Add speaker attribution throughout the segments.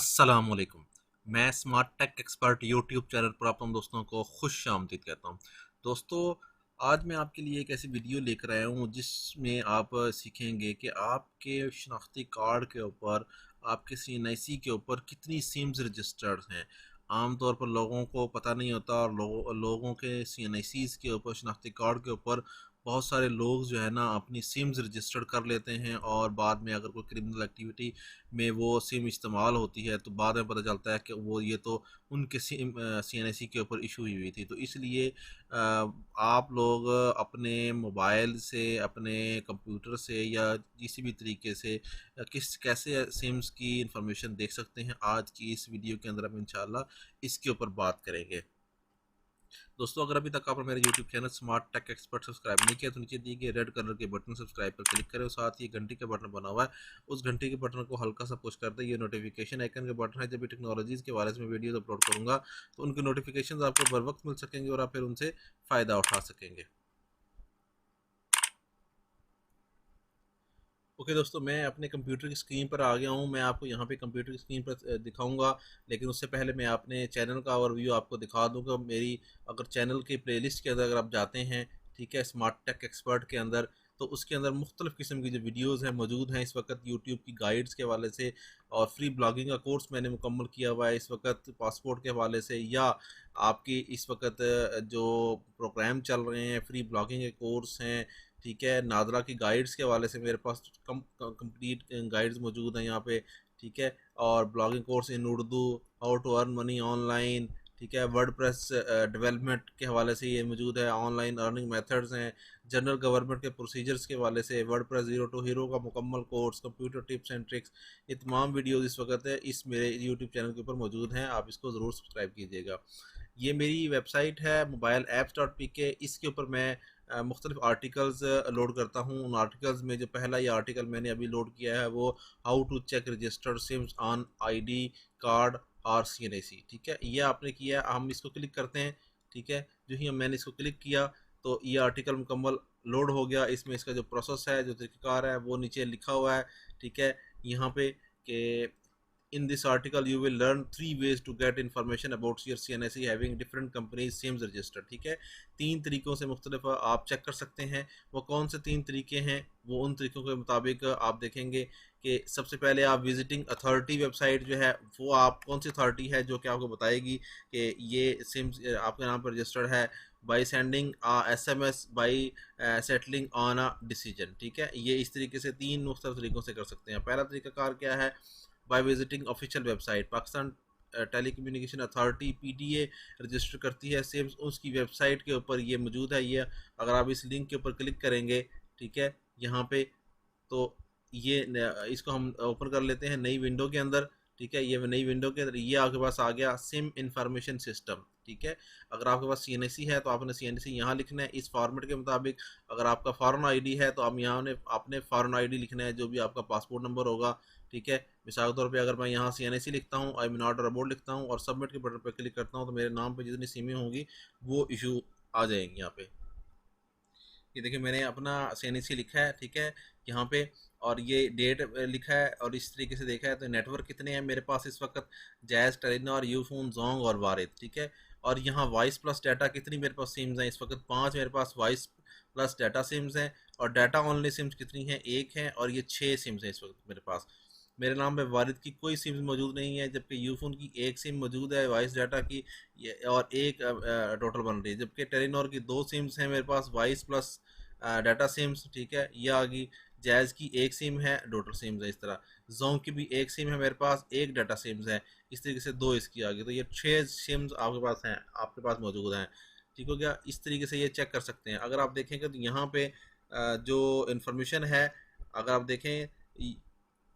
Speaker 1: अस्सलामुअलैकुम। मैं smart tech expert YouTube channel पर आप दोस्तों को खुश आमदीद कहता हूँ। दोस्तों, आज मैं आपके लिए एक ऐसी वीडियो लेकर आया हूँ जिसमें आप सीखेंगे कि आपके शनाख्ती कार्ड के ऊपर, आपके सीएनआईसी के ऊपर कितनी सिम्स रजिस्टर्ड हैं। आमतौर पर लोगों को पता नहीं होता और लोगों के सीएनआईसीज के ऊपर, शनाख्ती कार्ड के ऊपर बहुत सारे लोग जो है ना अपनी सिम्स रजिस्टर्ड कर लेते हैं और बाद में अगर कोई क्रिमिनल एक्टिविटी में वो सिम इस्तेमाल होती है तो बाद में पता चलता है कि वो ये तो उनके सिम सीएनआईसी के ऊपर इशू हुई हुई थी। तो इसलिए आप लोग अपने मोबाइल से, अपने कंप्यूटर से या किसी भी तरीके से किस कैसे सिम्स की इंफॉर्मेशन देख सकते हैं, आज की इस वीडियो के अंदर हम इंशाल्लाह इसके ऊपर बात करेंगे। दोस्तों, अगर अभी तक आपने मेरे YouTube channel smart tech expert subscribe नहीं किया तो नीचे दिए गए रेड कलर के बटन सब्सक्राइब पर क्लिक करें और साथ ही घंटी का बटन बना हुआ है, उस घंटी के बटन को हल्का सा पुश कर दें। ये नोटिफिकेशन आइकन के बटन है, जब भी टेक्नोलॉजीज़ के बारे में वीडियोस अपलोड करूँगा तो उनके नोटिफिकेशन आपको बर वक्त मिल सकेंगे और आप फिर उनसे फ़ायदा उठा सकेंगे। ओके दोस्तों, मैं अपने कंप्यूटर की स्क्रीन पर आ गया हूँ। मैं आपको यहाँ पे कंप्यूटर की स्क्रीन पर दिखाऊंगा, लेकिन उससे पहले मैं अपने चैनल का ओवरव्यू आपको दिखा दूँगा। मेरी अगर चैनल के प्लेलिस्ट के अंदर अगर आप जाते हैं, ठीक है, स्मार्ट टेक एक्सपर्ट के अंदर, तो उसके अंदर मुख्तलिफ़ किस्म की जो वीडियोज़ हैं मौजूद हैं इस वक्त यूट्यूब की गाइड्स के हवाले से, और फ्री ब्लॉगिंग का कोर्स मैंने मुकम्मल किया हुआ है इस वक्त पासपोर्ट के हवाले से, या आपकी इस वक्त जो प्रोग्राम चल रहे हैं फ्री ब्लॉगिंग के कोर्स हैं, ठीक है। नादरा की गाइड्स के हवाले से मेरे पास कंप्लीट गाइड्स मौजूद हैं यहाँ पे, ठीक है। और blogging course in Urdu, how to earn money online, ठीक है। वर्डप्रेस डेवलपमेंट के हवाले से ये मौजूद है, ऑनलाइन अर्निंग मेथड्स हैं, जनरल गवर्नमेंट के प्रोसीजर्स के हवाले से वर्डप्रेस ज़ीरो टू हीरो का मुकम्मल course, computer tips and tricks, ये तमाम वीडियोज़ इस वक्त है इस मेरे यूट्यूब चैनल के ऊपर मौजूद हैं। आप इसको ज़रूर सब्सक्राइब कीजिएगा। ये मेरी वेबसाइट है मोबाइल एप्स डॉट पी के। इसके ऊपर मैं मुख्तलिफ आर्टिकल्स लोड करता हूँ। उन आर्टिकल्स में जो पहला ये आर्टिकल मैंने अभी लोड किया है वो how to check registered SIMs on ID card और सीएनआईसी, ठीक है। ये आपने किया, हम इसको क्लिक करते हैं, ठीक है। जो ही मैंने इसको क्लिक किया तो ये आर्टिकल मुकम्मल लोड हो गया। इसमें इसका जो प्रोसेस है, जो तरीक़ाकार है, वो नीचे लिखा हुआ है, ठीक है, यहाँ पे कि in this article you will learn 3 ways to get information about your CNIC having different companies SIMs registered, ठीक है। 3 तरीक़ों से मुख्तलिफ आप चेक कर सकते हैं। वो कौन से 3 तरीके हैं, वो उन तरीक़ों के मुताबिक आप देखेंगे कि सबसे पहले आप विजिटिंग अथॉरिटी वेबसाइट जो है वो आप कौन सी अथॉरिटी है जो कि आपको बताएगी कि ये सिम्स आपके नाम पर रजिस्टर्ड है, by sending SMS, by settling on a decision, ठीक है। ये इस तरीके से 3 मुख्तलिफ तरीक़ों से कर सकते हैं। पहला तरीक़ाकार क्या है, by visiting official website. Pakistan telecommunication authority PTA register करती है सिम्स, उसकी वेबसाइट के ऊपर ये मौजूद है। ये अगर आप इस लिंक के ऊपर क्लिक करेंगे, ठीक है, यहाँ पे, तो ये इसको हम ओपन कर लेते हैं नई विंडो के अंदर, ठीक है। ये नई विंडो के अंदर ये आपके पास आ गया सिम इंफॉर्मेशन सिस्टम, ठीक है। अगर आपके पास CNIC है तो आपने CNIC यहाँ लिखना है इस फॉर्मेट के मुताबिक। अगर आपका फॉरेन ID है तो आप यहाँ ने अपने फॉरेन ID लिखना है जो भी आपका पासपोर्ट नंबर होगा, ठीक है। मिसाल के तौर पे अगर मैं यहाँ CNIC लिखता हूँ, आई एम नॉट अबाउट लिखता हूँ और सबमिट के बटन पर क्लिक करता हूँ तो मेरे नाम पे जितनी सिमें होंगी वो इशू आ जाएंगी यहाँ पे। ये देखिए मैंने अपना CNIC लिखा है, ठीक है, यहाँ पे, और ये डेट लिखा है और इस तरीके से देखा है। तो नेटवर्क कितने हैं मेरे पास इस वक्त, जैज़, टेलीनॉर, यूफोन, जोंग और वारिद, ठीक है। और यहाँ वॉइस प्लस डाटा कितनी मेरे पास सिम्स हैं इस वक्त, 5 मेरे पास वॉइस प्लस डाटा सिम्स हैं। और डाटा ऑनली सिम्स कितनी हैं, 1 हैं, और ये 6 सिम्स हैं इस वक्त मेरे पास। मेरे नाम पे वारिद की कोई सिम मौजूद नहीं है, जबकि यूफोन की 1 सिम मौजूद है वॉइस डाटा की, और 1 टोटल बन रही है। जबकि टेलीनॉर की 2 सिम्स हैं मेरे पास वॉइस प्लस डाटा सिम्स, ठीक है, ये आ गई। जैज़ की 1 सिम है, टोटल सिम्स है इस तरह। जोंग की भी 1 सिम है मेरे पास, 1 डाटा सिम्स है, इस तरीके से 2 इसकी आ गई। तो ये 6 सिम्स आपके पास हैं, आपके पास मौजूद हैं, ठीक हो गया। इस तरीके से ये चेक कर सकते हैं। अगर आप देखेंगे तो यहाँ पे जो इन्फॉर्मेशन है, अगर आप देखें,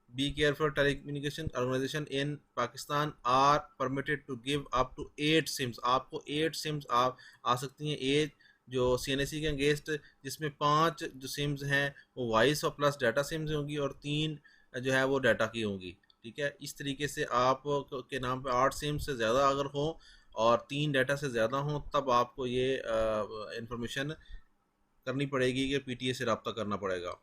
Speaker 1: be careful, telecommunication organisation in Pakistan are permitted to give up to 8 SIMs. आपको 8 सिम्स आप आ सकती हैं एज जो CNIC के अगेंस्ट, जिसमें 5 जो सिम्स हैं वो वॉइस और प्लस डाटा सिम्स होंगी और 3 जो है वो डाटा की होंगी, ठीक है। इस तरीके से आप के नाम पे 8 सिम्स से ज़्यादा अगर हो और 3 डाटा से ज़्यादा हो तब आपको ये इंफॉर्मेशन करनी पड़ेगी कि PTA से रब्ता करना पड़ेगा।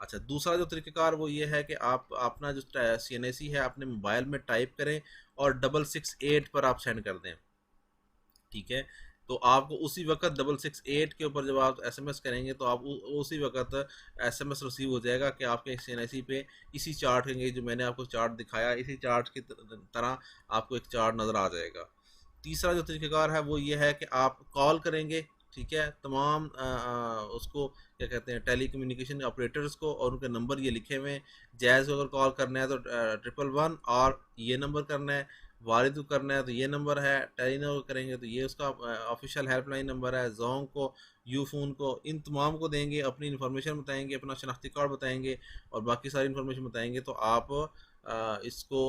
Speaker 1: अच्छा, दूसरा जो तरीक़ेकार वो ये है कि आप अपना जो CNAC है अपने मोबाइल में टाइप करें और 668 पर आप सेंड कर दें, ठीक है। तो आपको उसी वक्त 668 के ऊपर जब आप एसएमएस करेंगे तो आप उसी वक्त एसएमएस रिसीव हो जाएगा कि आपके CNAC पे इसी चार्ट के, जो मैंने आपको चार्ट दिखाया, इसी चार्ट की तरह आपको एक चार्ट नज़र आ जाएगा। तीसरा जो तरीक़ेकार है वो ये है कि आप कॉल करेंगे, ठीक है, तमाम उसको क्या कहते हैं, टेली कम्युनिकेशन ऑपरेटर्स को, और उनके नंबर ये लिखे हुए हैं। जैज़ को अगर कॉल करना है तो 111 और ये नंबर करना है, वारिद को करना है तो ये नंबर है, टेलीनॉर को करेंगे तो ये उसका ऑफिशियल हेल्पलाइन नंबर है, जोंग को, यूफोन को, इन तमाम को देंगे, अपनी इन्फॉर्मेशन बताएंगे, अपना शनाख्ती कार्ड बताएंगे और बाकी सारी इन्फॉर्मेशन बताएंगे, तो आप इसको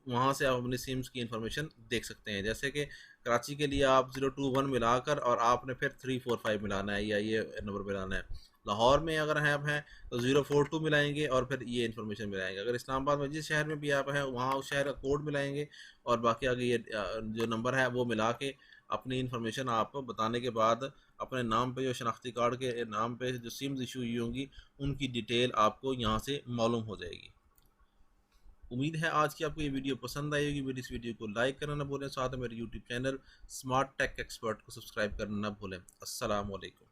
Speaker 1: वहाँ से आप अपनी सिम्स की इन्फॉर्मेशन देख सकते हैं। जैसे कि कराची के लिए आप 021 मिलाकर और आपने फिर 345 मिलाना है या ये नंबर मिलाना है। लाहौर में अगर हैं आप हैं तो 042 मिलाएंगे और फिर ये इन्फॉर्मेशन मिलाएंगे। अगर इस्लामाबाद में जिस शहर में भी आप हैं वहाँ उस शहर का कोड मिलाएंगे और बाकी आगे ये जो नंबर है वो मिला के अपनी इन्फॉर्मेशन आप बताने के बाद अपने नाम पे, जो शनाख्ती कार्ड के नाम पे जो सिम्स इशू हुई होंगी, उनकी डिटेल आपको यहाँ से मालूम हो जाएगी। उम्मीद है आज की आपको ये वीडियो पसंद आई होगी। मेरी इस वीडियो को लाइक करना ना भूलें, साथ में मेरे YouTube channel smart tech expert को सब्सक्राइब करना ना भूलें। अस्सलाम वालेकुम।